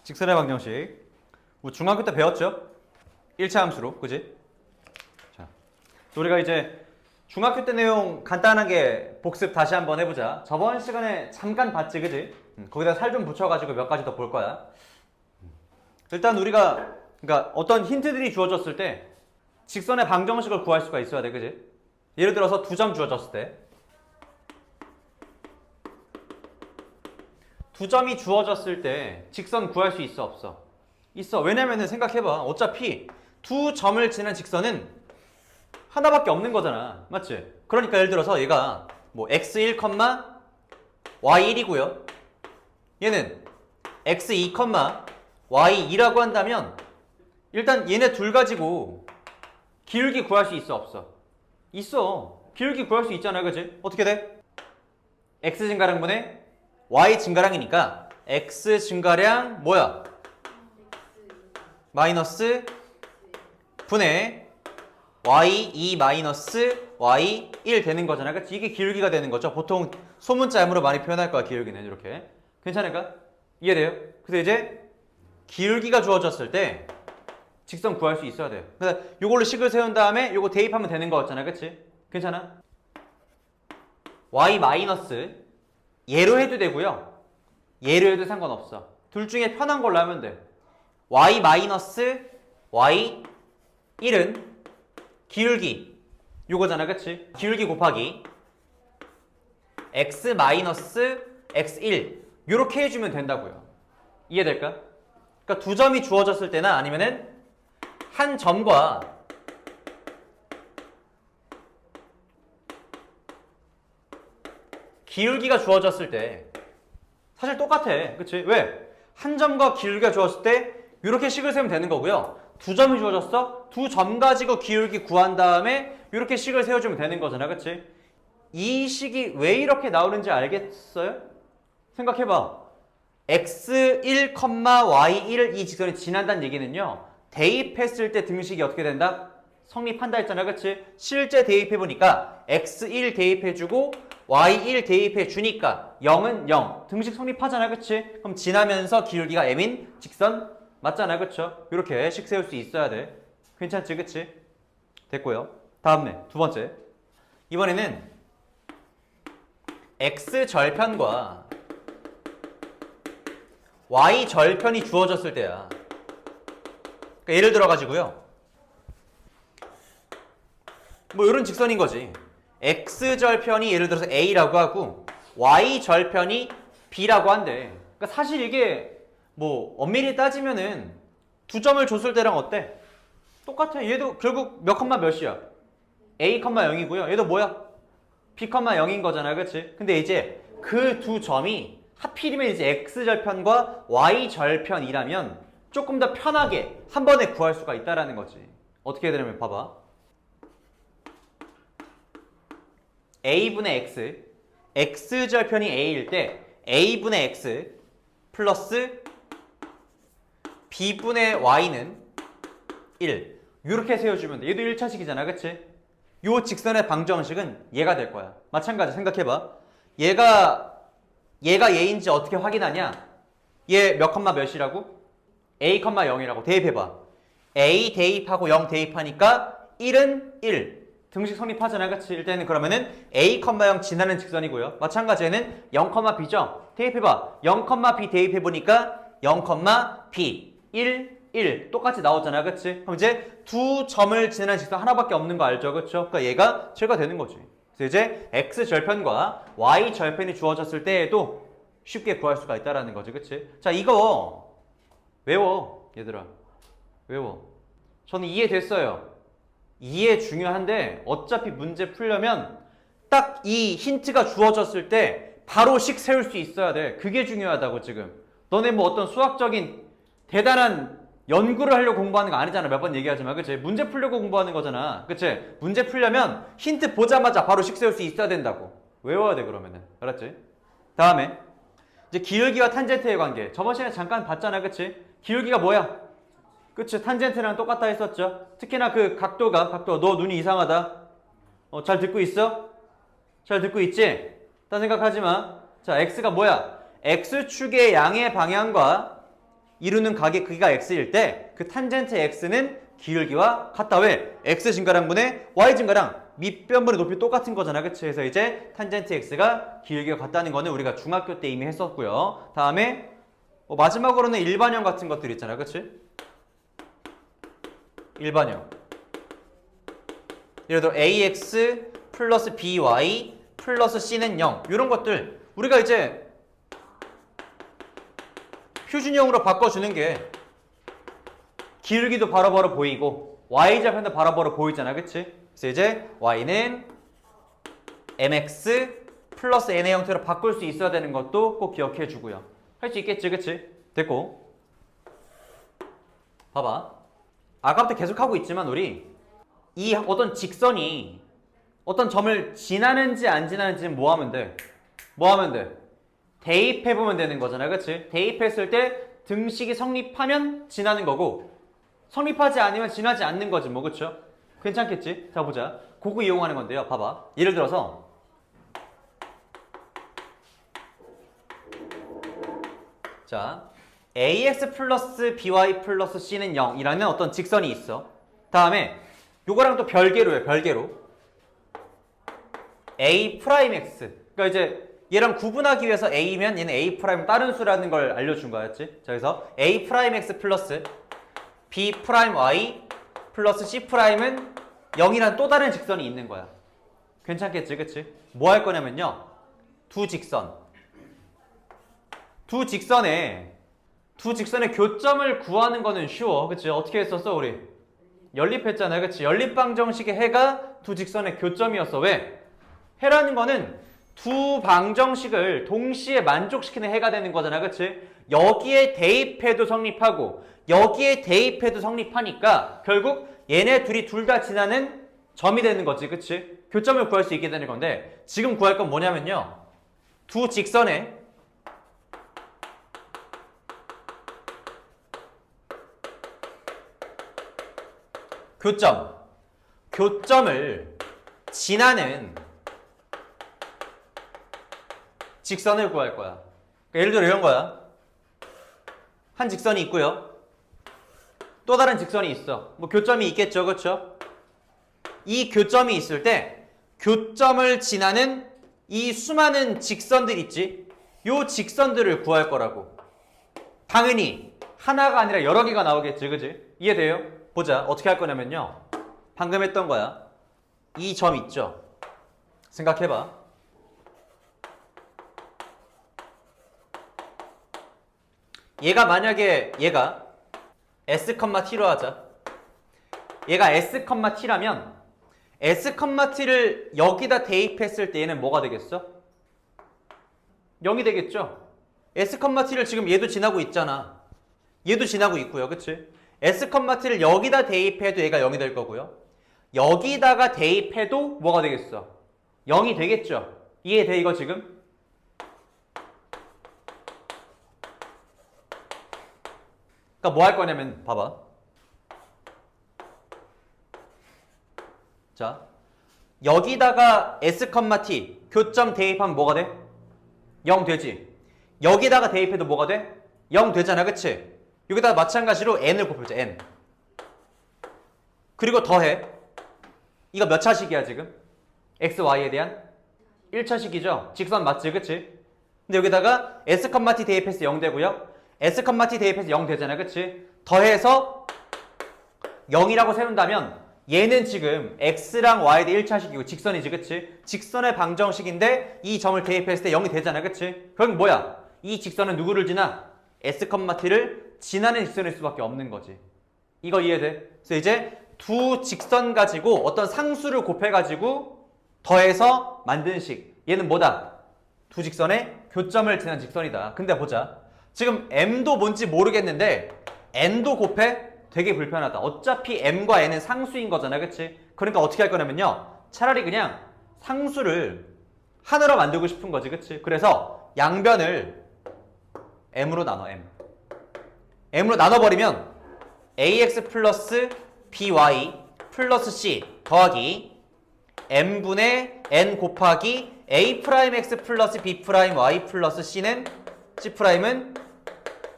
직선의 방정식. 뭐 중학교 때 배웠죠? 1차 함수로, 그지? 자, 우리가 이제 중학교 때 내용 간단하게 복습 다시 한번 해보자. 저번 시간에 잠깐 봤지, 그지? 거기다 살 좀 붙여가지고 몇 가지 더 볼 거야. 일단 우리가 그러니까 어떤 힌트들이 주어졌을 때 직선의 방정식을 구할 수가 있어야 돼, 그지? 예를 들어서 2점 주어졌을 때 2점이 주어졌을 때 직선 구할 수 있어, 없어? 있어. 왜냐면은 생각해봐. 어차피 2점을 지난 직선은 하나밖에 없는 거잖아. 맞지? 그러니까 예를 들어서 얘가 뭐 x1, y1이고요. 얘는 x2, y2라고 한다면 일단 얘네 둘 가지고 기울기 구할 수 있어, 없어? 있어. 기울기 구할 수 있잖아, 그지? 어떻게 돼? x 증가량분의 y 증가량이니까 x 증가량 뭐야? 마이너스 분의 y2 마이너스 y1 되는 거잖아. 그치? 이게 기울기가 되는 거죠. 보통 소문자음으로 많이 표현할 거야, 기울기는. 이렇게. 괜찮을까? 이해돼요? 그래서 이제 기울기가 주어졌을 때 직선 구할 수 있어야 돼요. 그래서 이걸로 식을 세운 다음에 이거 대입하면 되는 거였잖아. 그치? 괜찮아? y 마이너스 얘로 해도 되고요. 얘로 해도 상관없어. 둘 중에 편한 걸로 하면 돼. y 마이너스 y1은 기울기 요거잖아, 그치? 기울기 곱하기 x 마이너스 x1 요렇게 해주면 된다고요. 이해될까? 그러니까 2점이 주어졌을 때나 아니면은 한 점과 기울기가 주어졌을 때 사실 똑같아. 그치? 왜? 한 점과 기울기가 주어졌을 때 이렇게 식을 세우면 되는 거고요. 2점이 주어졌어? 2점 가지고 기울기 구한 다음에 이렇게 식을 세워주면 되는 거잖아. 그치? 이 식이 왜 이렇게 나오는지 알겠어요? 생각해봐. x1, y1을 이 직선이 지난다는 얘기는요. 대입했을 때 등식이 어떻게 된다? 성립한다 했잖아. 그치? 실제 대입해보니까 x1 대입해주고 y1 대입해주니까 0은 0. 등식 성립하잖아. 그치? 그럼 지나면서 기울기가 m인 직선 맞잖아. 그쵸? 이렇게 식 세울 수 있어야 돼. 괜찮지? 그치? 됐고요. 다음에 두 번째. 이번에는 x절편과 y절편이 주어졌을 때야. 그러니까 예를 들어가지고요. 뭐 이런 직선인 거지. x절편이 예를 들어서 a라고 하고 y절편이 b라고 한대. 그러니까 사실 이게 뭐 엄밀히 따지면은 2점을 줬을 때랑 어때? 똑같아. 얘도 결국 몇 컴마 몇이야? a, 0이고요. 얘도 뭐야? b, 0인 거잖아. 그치? 근데 이제 그 두 점이 하필이면 이제 x절편과 y절편이라면 조금 더 편하게 한 번에 구할 수가 있다라는 거지. 어떻게 되냐면 봐봐. a분의 x, x절편이 a일 때 a분의 x 플러스 b분의 y는 1. 이렇게 세워주면 돼. 얘도 1차식이잖아. 그치? 요 직선의 방정식은 얘가 될 거야. 마찬가지 생각해봐. 얘가 얘인지 어떻게 확인하냐? 얘 몇 컴마 몇이라고? a, 0이라고 대입해봐. a 대입하고 0 대입하니까 1은 1. 등식 성립하잖아. 그치? 일단은 그러면은 a, 0 지나는 직선이고요. 마찬가지 얘는 0, b죠? 대입해봐. 0, b 대입해보니까 0, b 1, 1 똑같이 나오잖아. 그치? 그럼 이제 두 점을 지나는 직선 하나밖에 없는 거 알죠? 그쵸? 그러니까 얘가 제가 되는 거지. 그래서 이제 x절편과 y절편이 주어졌을 때에도 쉽게 구할 수가 있다라는 거지. 그치? 자, 이거 외워. 얘들아. 외워. 저는 이해됐어요. 이해 중요한데 어차피 문제 풀려면 딱 이 힌트가 주어졌을 때 바로 식 세울 수 있어야 돼. 그게 중요하다고 지금. 너네 뭐 어떤 수학적인 대단한 연구를 하려고 공부하는 거 아니잖아. 몇 번 얘기하지만. 그치? 문제 풀려고 공부하는 거잖아. 그치? 문제 풀려면 힌트 보자마자 바로 식 세울 수 있어야 된다고. 외워야 돼 그러면은. 알았지? 다음에 이제 기울기와 탄젠트의 관계. 저번 시간에 잠깐 봤잖아. 그치? 기울기가 뭐야? 그치? 탄젠트랑 똑같다 했었죠? 특히나 그 각도가 너 눈이 이상하다. 잘 듣고 있어? 잘 듣고 있지? 딴 생각하지 마. 자, x가 뭐야? x축의 양의 방향과 이루는 각의 크기가 x일 때 그 탄젠트 x는 기울기와 같다. 왜? x 증가량분의 y 증가량 밑변분의 높이 똑같은 거잖아. 그치? 그래서 이제 탄젠트 x가 기울기가 같다는 거는 우리가 중학교 때 이미 했었고요. 다음에 마지막으로는 일반형 같은 것들 있잖아. 그치? 일반형. 예를 들어 ax 플러스 by 플러스 c는 0 이런 것들 우리가 이제 표준형으로 바꿔주는 게 기울기도 바로바로 보이고 y좌편도 바로바로 보이잖아. 그치? 그래서 이제 y는 mx 플러스 n의 형태로 바꿀 수 있어야 되는 것도 꼭 기억해 주고요. 할 수 있겠지. 그치? 됐고 봐봐. 아까부터 계속 하고 있지만 우리 이 어떤 직선이 어떤 점을 지나는지 안 지나는지는 뭐 하면 돼? 뭐 하면 돼? 대입해보면 되는 거잖아. 그치? 대입했을 때 등식이 성립하면 지나는 거고 성립하지 않으면 지나지 않는 거지 뭐. 그쵸? 괜찮겠지? 자 보자. 그거 이용하는 건데요. 봐봐. 예를 들어서 자 ax 플러스 by 플러스 c는 0이라는 어떤 직선이 있어. 다음에 요거랑 또 별개로 해. 별개로 a 프라임 x. 그러니까 이제 얘랑 구분하기 위해서 a면 얘는 a 프라임 다른 수라는 걸 알려준 거였지. 자 그래서 a 프라임 x 플러스 b 프라임 y 플러스 c 프라임은 0이란 또 다른 직선이 있는 거야. 괜찮겠지. 그치? 뭐 할 거냐면요. 두 직선의 교점을 구하는 거는 쉬워. 그치? 어떻게 했었어 우리? 연립했잖아. 그치? 연립방정식의 해가 두 직선의 교점이었어. 왜? 해라는 거는 두 방정식을 동시에 만족시키는 해가 되는 거잖아. 그치? 여기에 대입해도 성립하고 여기에 대입해도 성립하니까 결국 얘네 둘이 둘 다 지나는 점이 되는 거지. 그치? 교점을 구할 수 있게 되는 건데 지금 구할 건 뭐냐면요. 두 직선의 교점을 지나는 직선을 구할 거야. 그러니까 예를 들어 이런 거야. 한 직선이 있고요. 또 다른 직선이 있어. 뭐 교점이 있겠죠. 그렇죠? 이 교점이 있을 때 교점을 지나는 이 수많은 직선들 있지. 요 직선들을 구할 거라고. 당연히 하나가 아니라 여러 개가 나오겠지. 그지? 이해돼요? 보자. 어떻게 할 거냐면요. 방금 했던 거야. 이 점 있죠? 생각해봐. 얘가 만약에 얘가 S,T로 하자. 얘가 S,T라면 S,T를 여기다 대입했을 때 얘는 뭐가 되겠어? 0이 되겠죠? S,T를 지금 얘도 지나고 있잖아. 얘도 지나고 있고요. 그치? S,T를 여기다 대입해도 얘가 0이 될 거고요. 여기다가 대입해도 뭐가 되겠어? 0이 되겠죠? 이해돼 이거 지금? 그러니까 뭐 할 거냐면 봐봐. 자, 여기다가 S,T 교점 대입하면 뭐가 돼? 0 되지. 여기다가 대입해도 뭐가 돼? 0 되잖아. 그치? 여기다가 마찬가지로 n을 곱해보자. n. 그리고 더해. 이거 몇 차식이야 지금? x, y에 대한 1차식이죠? 직선 맞지? 그치? 근데 여기다가 S,T 대입해서 0 되고요. S,T 대입해서 0 되잖아. 그치? 더해서 0이라고 세운다면 얘는 지금 x랑 y에 대해 1차식이고 직선이지. 그치? 직선의 방정식인데 이 점을 대입했을 때 0이 되잖아. 그치? 그럼 뭐야? 이 직선은 누구를 지나? S,T를 지나는 직선일 수밖에 없는 거지. 이거 이해돼? 그래서 이제 두 직선 가지고 어떤 상수를 곱해가지고 더해서 만든 식. 얘는 뭐다? 두 직선의 교점을 지난 직선이다. 근데 보자. 지금 m도 뭔지 모르겠는데 n도 곱해? 되게 불편하다. 어차피 m과 n은 상수인 거잖아. 그치? 그러니까 어떻게 할 거냐면요. 차라리 그냥 상수를 하나로 만들고 싶은 거지. 그치? 그래서 양변을 m으로 나눠. m으로 나눠버리면 ax 플러스 by 플러스 c 더하기 m분의 n 곱하기 a 프라임 x 플러스 b 프라임 y 플러스 c는 c 프라임은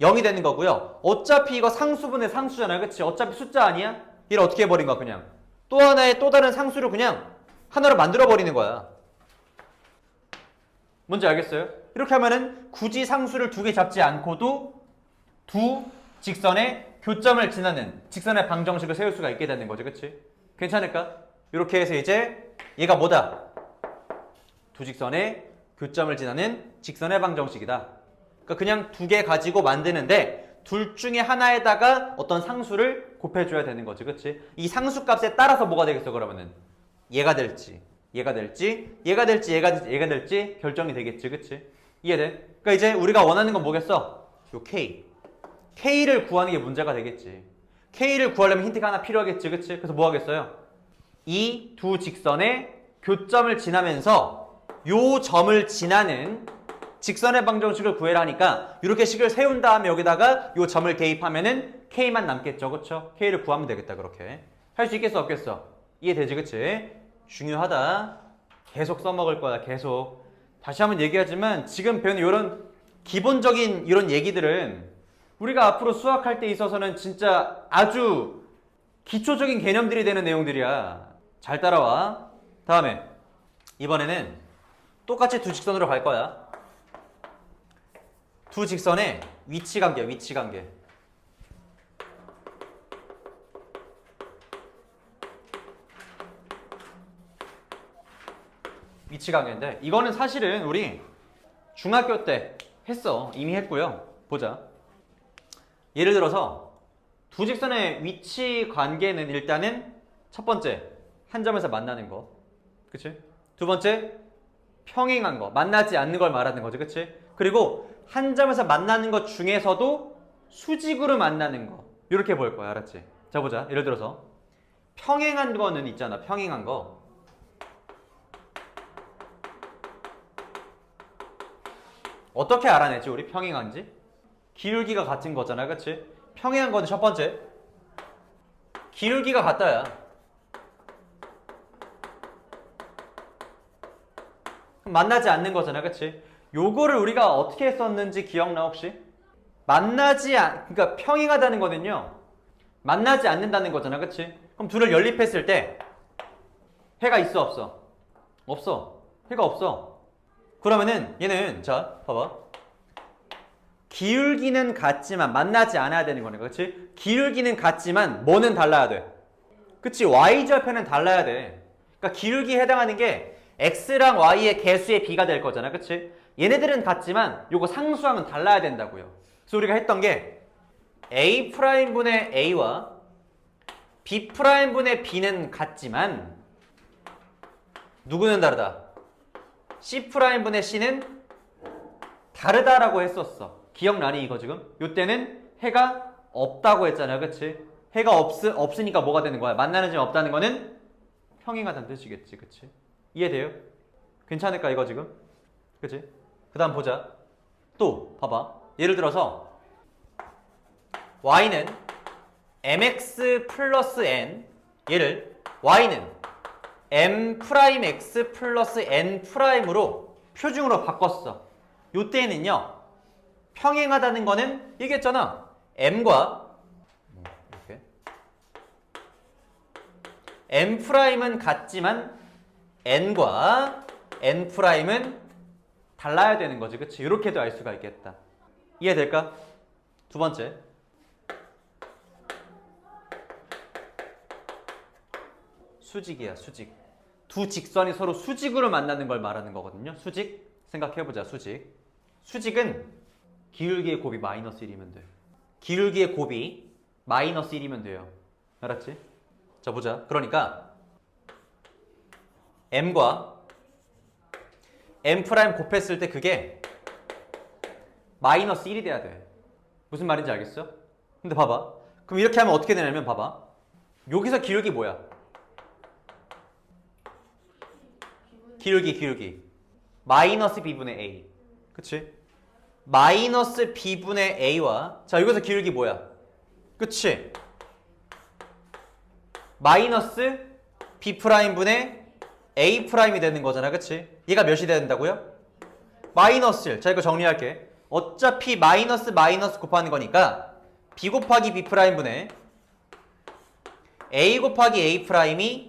0이 되는 거고요. 어차피 이거 상수분의 상수잖아. 그치? 어차피 숫자 아니야? 이를 어떻게 해버린 거야 그냥. 또 하나의 또 다른 상수를 그냥 하나로 만들어버리는 거야. 뭔지 알겠어요? 이렇게 하면은 굳이 상수를 두 개 잡지 않고도 두 직선의 교점을 지나는 직선의 방정식을 세울 수가 있게 되는 거지. 그치? 괜찮을까? 이렇게 해서 이제 얘가 뭐다? 두 직선의 교점을 지나는 직선의 방정식이다. 그러니까 그냥 두 개 가지고 만드는데 둘 중에 하나에다가 어떤 상수를 곱해줘야 되는 거지. 그치? 이 상수값에 따라서 뭐가 되겠어 그러면은? 얘가 될지 얘가 될지 얘가 될지 얘가 될지 결정이 되겠지. 그치? 이해돼? 그러니까 이제 우리가 원하는 건 뭐겠어? 요 K를 구하는 게 문제가 되겠지. K를 구하려면 힌트가 하나 필요하겠지. 그치? 그래서 뭐 하겠어요? 이 두 직선의 교점을 지나면서 요 점을 지나는 직선의 방정식을 구해라니까 이렇게 식을 세운 다음에 여기다가 요 점을 대입하면은 K만 남겠죠. 그쵸? K를 구하면 되겠다. 그렇게 할 수 있겠어 없겠어? 이해되지? 그치? 중요하다. 계속 써먹을 거야. 계속. 다시 한번 얘기하지만 지금 배우는 이런 기본적인 이런 얘기들은 우리가 앞으로 수학할 때 있어서는 진짜 아주 기초적인 개념들이 되는 내용들이야. 잘 따라와. 다음에 이번에는 똑같이 두 직선으로 갈 거야. 두 직선의 위치관계. 위치관계인데 이거는 사실은 우리 중학교 때 했어. 이미 했고요. 보자. 예를 들어서 두 직선의 위치관계는 일단은 첫 번째 한 점에서 만나는 거. 그치? 두 번째 평행한 거. 만나지 않는 걸 말하는 거지. 그치? 그리고 한 점에서 만나는 것 중에서도 수직으로 만나는 거. 이렇게 볼 거야. 알았지? 자 보자. 예를 들어서 평행한 거는 있잖아. 평행한 거. 어떻게 알아내지 우리 평행한지? 기울기가 같은 거잖아. 그치? 평행한 거는 첫 번째 기울기가 같다야. 그럼 만나지 않는 거잖아. 그치? 요거를 우리가 어떻게 했었는지 기억나 혹시? 그러니까 평행하다는 거는요 만나지 않는다는 거잖아. 그치? 그럼 둘을 연립했을 때 해가 있어 없어? 없어. 해가 없어. 그러면은 얘는 자 봐봐. 기울기는 같지만 만나지 않아야 되는 거니까. 그치? 기울기는 같지만 뭐는 달라야 돼? 그치? y절편은 달라야 돼. 그러니까 기울기에 해당하는 게 x랑 y의 개수의 비가 될 거잖아. 그치? 얘네들은 같지만 요거 상수항은 달라야 된다고요. 그래서 우리가 했던 게 A'분의 A와 B'분의 B는 같지만 누구는 다르다? C'분의 C는 다르다라고 했었어. 기억나니 이거 지금? 요때는 해가 없다고 했잖아요. 그치? 해가 없으니까 뭐가 되는 거야? 만나는 점 없다는 거는 평행하다는 뜻이겠지. 그치? 이해돼요? 괜찮을까 이거 지금? 그치? 그 다음 보자. 또 봐봐. 예를 들어서 y는 mx 플러스 n 얘를 y는 m'x 플러스 n''으로 표중으로 바꿨어. 요때는요 평행하다는 거는 얘기했잖아. m과 이렇게 n'은 같지만 n과 n'은 달라야 되는 거지. 그치? 이렇게도 알 수가 있겠다. 이해될까? 두 번째 수직이야. 수직. 두 직선이 서로 수직으로 만나는 걸 말하는 거거든요. 수직 생각해보자. 수직은 기울기의 곱이 마이너스 1이면 돼. 기울기의 곱이 마이너스 1이면 돼요. 알았지? 자 보자. 그러니까 m과 m' 곱했을 때 그게 마이너스 1이 돼야 돼. 무슨 말인지 알겠어? 근데 봐봐. 그럼 이렇게 하면 어떻게 되냐면 봐봐. 여기서 기울기 뭐야? 기울기 마이너스 b분의 a. 그치? 마이너스 b분의 a와 자 여기서 기울기 뭐야? 그치? 마이너스 b'분의 a'이 되는 거잖아. 그치? 얘가 몇이 된다고요? 마이너스 1. 자 이거 정리할게. 어차피 마이너스 마이너스 곱하는 거니까 b 곱하기 b 프라임 분의 a 곱하기 a 프라임이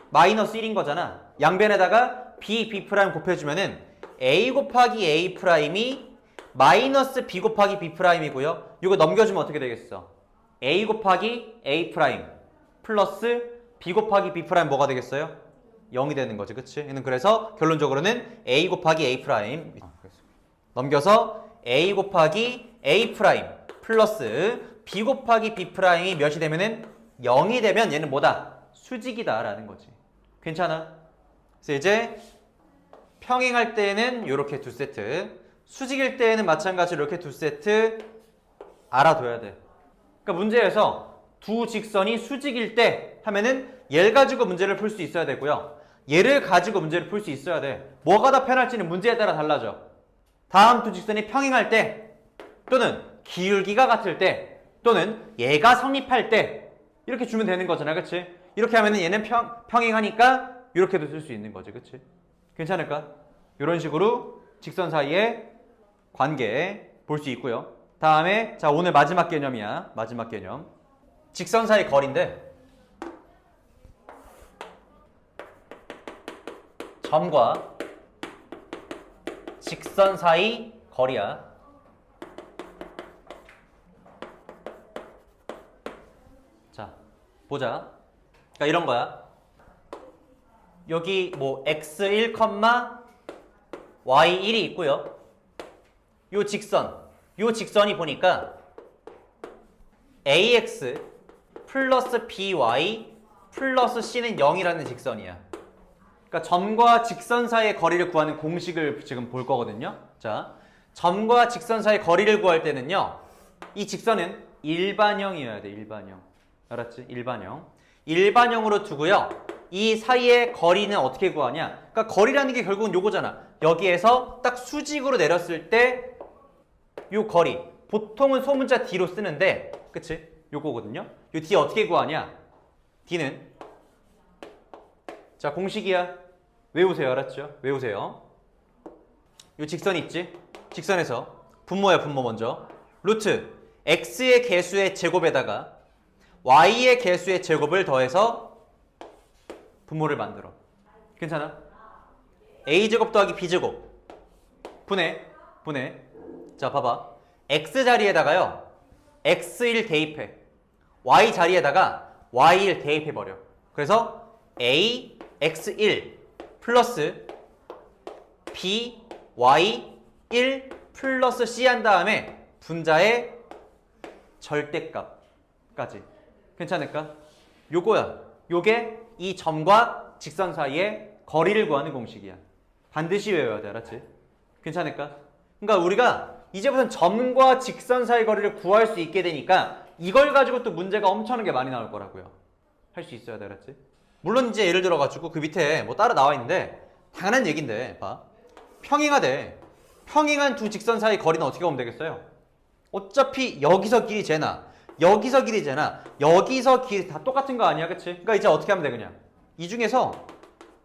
마이너스 1인 거잖아. 양변에다가 b 프라임 곱해주면은 a 곱하기 a 프라임이 마이너스 b 곱하기 b 프라임이고요. 이거 넘겨주면 어떻게 되겠어? a 곱하기 a 프라임 플러스 b 곱하기 b 프라임 뭐가 되겠어요? 0이 되는 거지, 그치? 얘는 그래서 결론적으로는 a 곱하기 a 프라임 넘겨서 a 곱하기 a 프라임 플러스 b 곱하기 b 프라임이 몇이 되면은 0이 되면 얘는 뭐다? 수직이다 라는 거지. 괜찮아? 그래서 이제 평행할 때는 이렇게 두 세트, 수직일 때에는 마찬가지로 이렇게 두 세트 알아둬야 돼. 그러니까 문제에서 두 직선이 수직일 때 하면은 얘를 가지고 문제를 풀 수 있어야 되고요. 얘를 가지고 문제를 풀 수 있어야 돼. 뭐가 더 편할지는 문제에 따라 달라져. 다음 두 직선이 평행할 때 또는 기울기가 같을 때 또는 얘가 성립할 때 이렇게 주면 되는 거잖아, 그치? 이렇게 하면은 얘는 평행하니까 이렇게도 쓸 수 있는 거지, 그치? 괜찮을까? 이런 식으로 직선 사이의 관계 볼 수 있고요. 다음에 자 오늘 마지막 개념이야. 마지막 개념. 직선 사이 거리인데 점과 직선 사이 거리야. 자, 보자. 그러니까 이런 거야. 여기 뭐 x1, y1이 있고요. 요 직선이 보니까 ax 플러스 by 플러스 c는 0이라는 직선이야. 그러니까 점과 직선 사이의 거리를 구하는 공식을 지금 볼 거거든요. 자, 점과 직선 사이의 거리를 구할 때는요. 이 직선은 일반형이어야 돼. 일반형. 알았지? 일반형. 일반형으로 두고요. 이 사이의 거리는 어떻게 구하냐? 그러니까 거리라는 게 결국은 요거잖아. 여기에서 딱 수직으로 내렸을 때 요 거리. 보통은 소문자 D로 쓰는데 그치? 요거거든요. 요 D 어떻게 구하냐? D는 자, 공식이야. 외우세요. 알았죠? 외우세요. 요 직선 있지? 직선에서 분모야, 분모 먼저. 루트 x의 개수의 제곱에다가 y의 개수의 제곱을 더해서 분모를 만들어. 괜찮아? a제곱 더하기 b제곱 분해. 자, 봐봐. x 자리에다가요. x1 대입해. y 자리에다가 y1 대입해버려. 그래서 a x1 플러스 b y1 플러스 c 한 다음에 분자의 절대값까지. 괜찮을까? 요거야. 요게 이 점과 직선 사이의 거리를 구하는 공식이야. 반드시 외워야 돼. 알았지? 괜찮을까? 그러니까 우리가 이제부터는 점과 직선 사이 거리를 구할 수 있게 되니까 이걸 가지고 또 문제가 엄청나게 많이 나올 거라고요. 할 수 있어야 돼. 알았지? 물론 이제 예를 들어가지고 그 밑에 뭐 따로 나와 있는데 당연한 얘기인데 봐. 평행하대. 평행한 두 직선 사이 거리는 어떻게 보면 되겠어요? 어차피 여기서 길이 쟤나 여기서 길이 쟤나 여기서 길이 다 똑같은 거 아니야, 그치? 그러니까 이제 어떻게 하면 돼 그냥? 이 중에서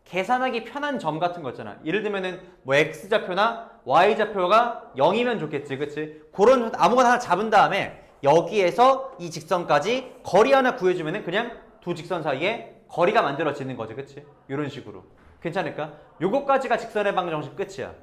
계산하기 편한 점 같은 거 있잖아. 예를 들면은 뭐 x좌표나 y좌표가 0이면 좋겠지, 그치? 그런 아무거나 하나 잡은 다음에 여기에서 이 직선까지 거리 하나 구해주면은 그냥 두 직선 사이에 거리가 만들어지는 거지, 그치? 이런 식으로. 괜찮을까? 요거까지가 직선의 방정식 끝이야.